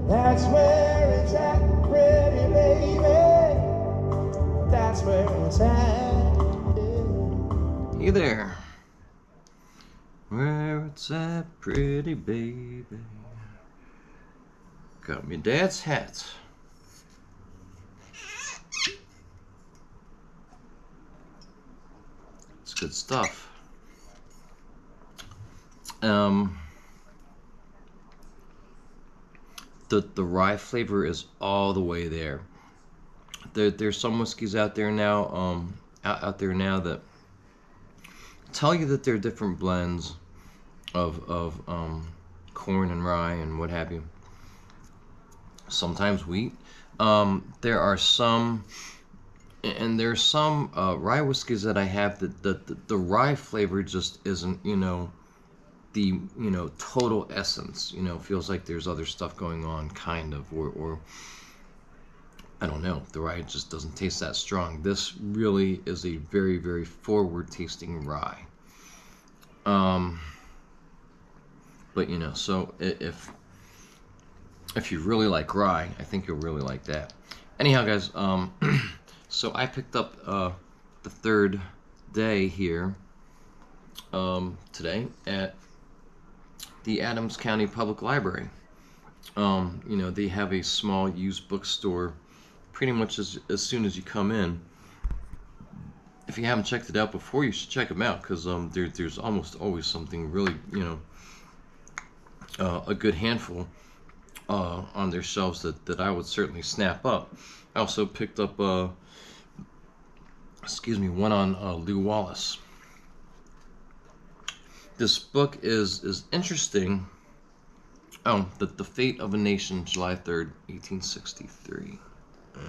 That's where it's at, pretty baby. That's where it's at. Yeah. Hey there. Where it's at, pretty baby. Got me dad's hat. It's good stuff. The rye flavor is all the way there. There's some whiskeys out there now, out there now that tell you that they're different blends of corn and rye and what have you. Sometimes wheat. There are some, and there's some rye whiskeys that I have that the rye flavor just isn't, the total essence. Feels like there's other stuff going on, kind of, or I don't know. The rye just doesn't taste that strong. This really is a very, very forward-tasting rye. But so if you really like rye, I think you'll really like that. Anyhow, guys, so I picked up the third day here today at the Adams County Public Library. They have a small used bookstore pretty much as soon as you come in. If you haven't checked it out before, you should check them out, because there's almost always something really, a good handful on their shelves that I would certainly snap up. I also picked up, one on Lew Wallace. This book is interesting. The Fate of a Nation, July 3rd, 1863. You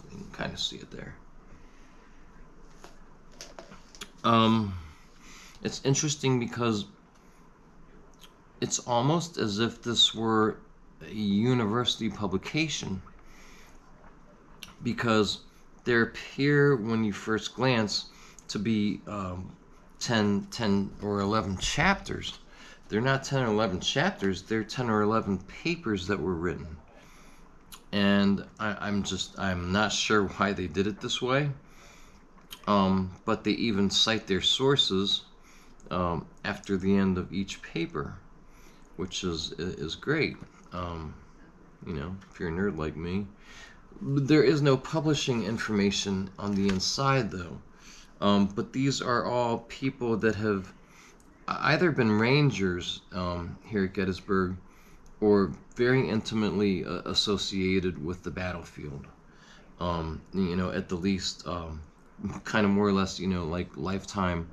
can kind of see it there. It's interesting because it's almost as if this were a university publication, because there appear, when you first glance, to be 10 or 11 chapters. They're not 10 or 11 chapters, they're 10 or 11 papers that were written. And I'm not sure why they did it this way. But they even cite their sources after the end of each paper, which is great. If you're a nerd like me. There is no publishing information on the inside, though. But these are all people that have either been rangers here at Gettysburg, or very intimately associated with the battlefield. At the least, kind of more or less, like lifetime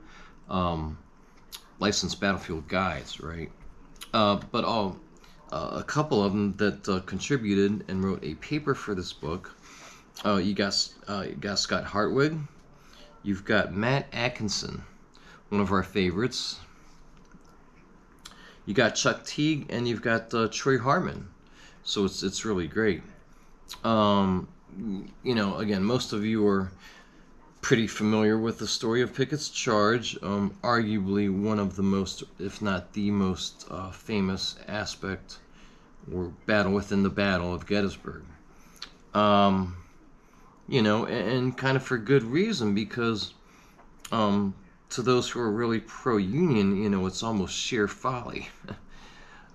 licensed battlefield guides, right? But a couple of them that contributed and wrote a paper for this book. You got Scott Hartwig. You've got Matt Atkinson, one of our favorites. You got Chuck Teague, and you've got Troy Harmon. So it's really great. Again, most of you are pretty familiar with the story of Pickett's charge. Arguably one of the most, if not the most, famous aspect or battle within the Battle of Gettysburg. And kind of for good reason, because to those who are really pro-Union, it's almost sheer folly.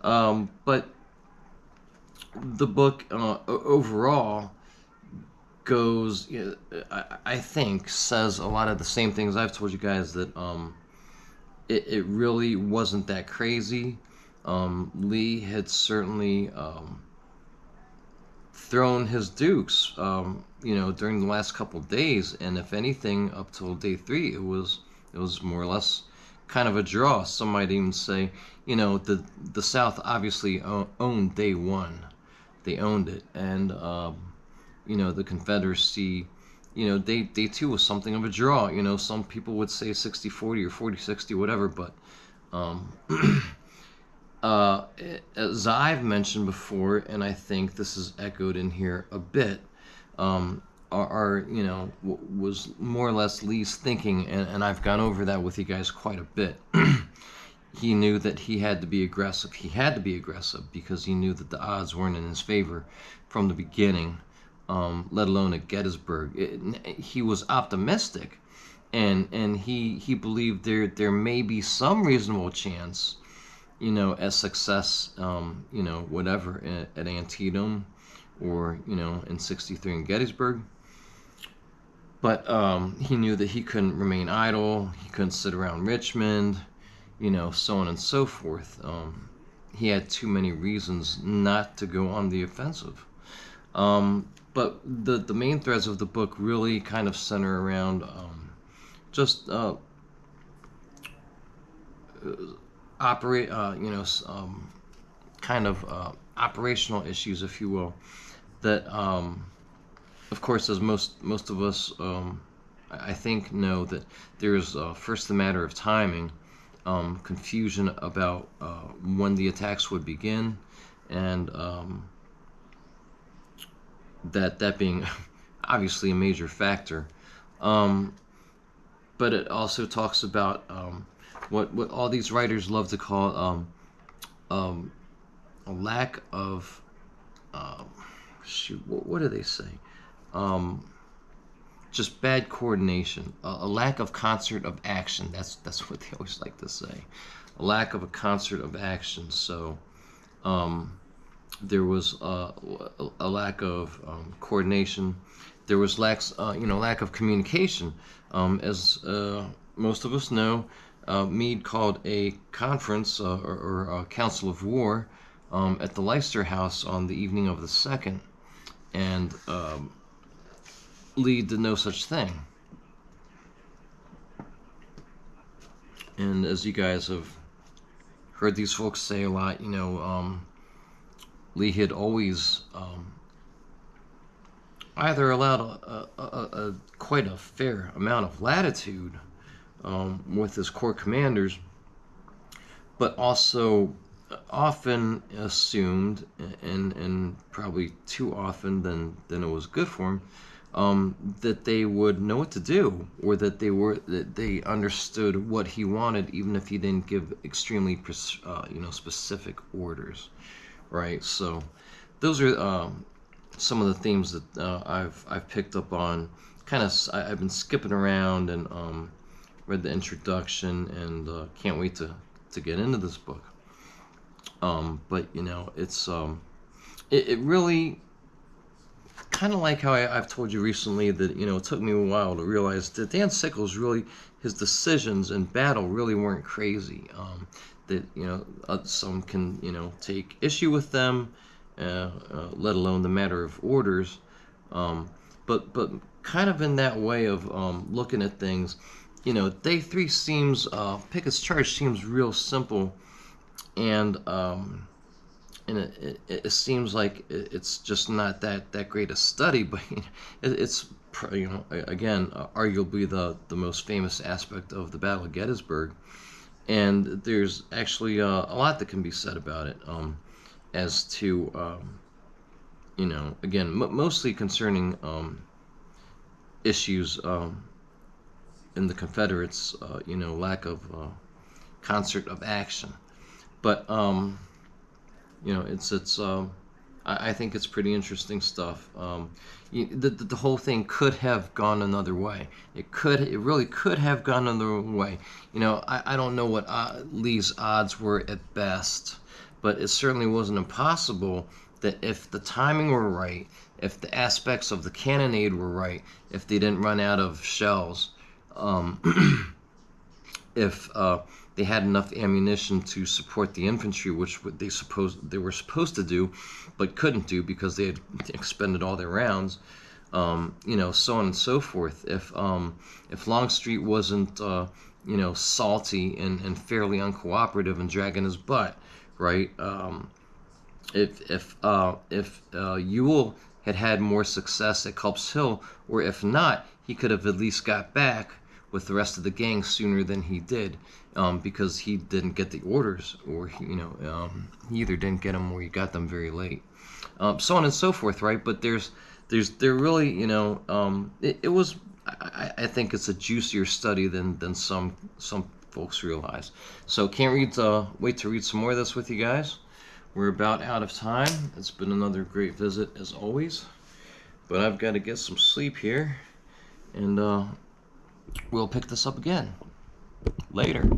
But the book overall goes, I think, says a lot of the same things I've told you guys, that it really wasn't that crazy. Lee had certainly thrown his dukes, during the last couple of days, and if anything, up till day 3, it was more or less kind of a draw. Some might even say, the South obviously owned day 1. They owned it, and the Confederacy, day 2 was something of a draw. Some people would say 60-40 or 40-60, whatever, but as I've mentioned before, and I think this is echoed in here a bit, was more or less Lee's thinking, and I've gone over that with you guys quite a bit. he knew that he had to be aggressive. He had to be aggressive because he knew that the odds weren't in his favor from the beginning, let alone at Gettysburg. He was optimistic, and he believed there may be some reasonable chance, at success, whatever, at Antietam, or in '63 in Gettysburg. But he knew that he couldn't remain idle. He couldn't sit around Richmond, so on and so forth. He had too many reasons not to go on the offensive. But the main threads of the book really kind of center around just operational issues, if you will, that of course, as most of us, I think, know, that there's first the matter of timing, confusion about when the attacks would begin, and that being obviously a major factor. But it also talks about what all these writers love to call a lack of what do they say? Just bad coordination, a lack of concert of action. That's what they always like to say. A lack of a concert of action. So there was a lack of coordination. There was lack of communication. As most of us know, Meade called a conference or a council of war at the Leicester House on the evening of the 2nd, and Lee did no such thing. And as you guys have heard these folks say a lot, Lee had always either allowed quite a fair amount of latitude with his corps commanders, but also often assumed, and probably too often than it was good for him, that they would know what to do, or that they understood what he wanted, even if he didn't give extremely specific orders, right? So those are some of the themes that I've picked up on. I've been skipping around and read the introduction, and can't wait to get into this book. But it's it really, kind of like how I've told you recently that it took me a while to realize that Dan Sickles really, his decisions in battle really weren't crazy. That some can take issue with them, let alone the matter of orders. But kind of in that way of looking at things, Day 3 seems, Pickett's charge seems real simple, and it seems like it's just not that great a study, but it's again arguably the most famous aspect of the Battle of Gettysburg, and there's actually a lot that can be said about it, as to again mostly concerning issues in the Confederates, lack of concert of action. But I think it's pretty interesting stuff. The whole thing could have gone another way. It really could have gone another way. I don't know what Lee's odds were at best, but it certainly wasn't impossible that if the timing were right, if the aspects of the cannonade were right, if they didn't run out of shells, if they had enough ammunition to support the infantry, which they were supposed to do, but couldn't do because they had expended all their rounds, so on and so forth. If Longstreet wasn't, salty and fairly uncooperative and dragging his butt, right? If Ewell had more success at Culp's Hill, or if not, he could have at least got back with the rest of the gang sooner than he did, because he didn't get the orders, or he either didn't get them or he got them very late, so on and so forth, right? But there really, it was. I think it's a juicier study than some folks realize. So can't wait to read some more of this with you guys. We're about out of time. It's been another great visit as always, but I've got to get some sleep here, and we'll pick this up again later.